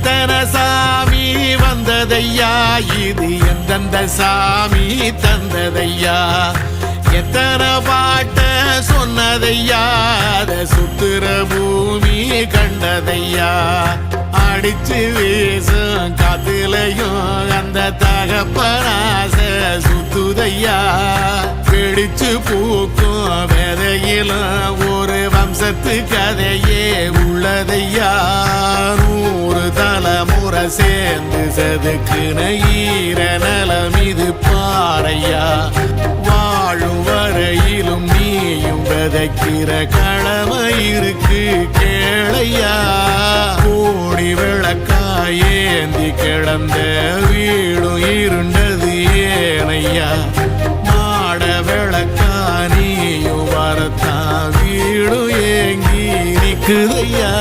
எத்தனை சாமி வந்ததையா, இது எந்தெந்த சாமி தந்ததையா, எத்தனை பாட்ட சொன்னதையா, அத சுத்துற பூமி கண்டதையா, அடிச்சு வீசும் காத்துலையும் அந்த தகப்பனாச சுத்துதையா, பிடிச்சு பூக்கும் விதையிலும் ஒரு வம்சத்து கதையே உள்ளதையா, 100 தலைமுறை சேர்ந்து செதுக்குன ஈர நலம் இது பாறையா, வாழும் வரையிலும் நீயும் விதைக்கிற கடமை இருக்கு கேளையா, கோடி விளக்காயேந்தி கிடந்த வீடும் இருண்டது ஏனையா, மாட விளக்கா நீயும் வரத்தான் வீடும் ஏங்கி நிக்குதையா.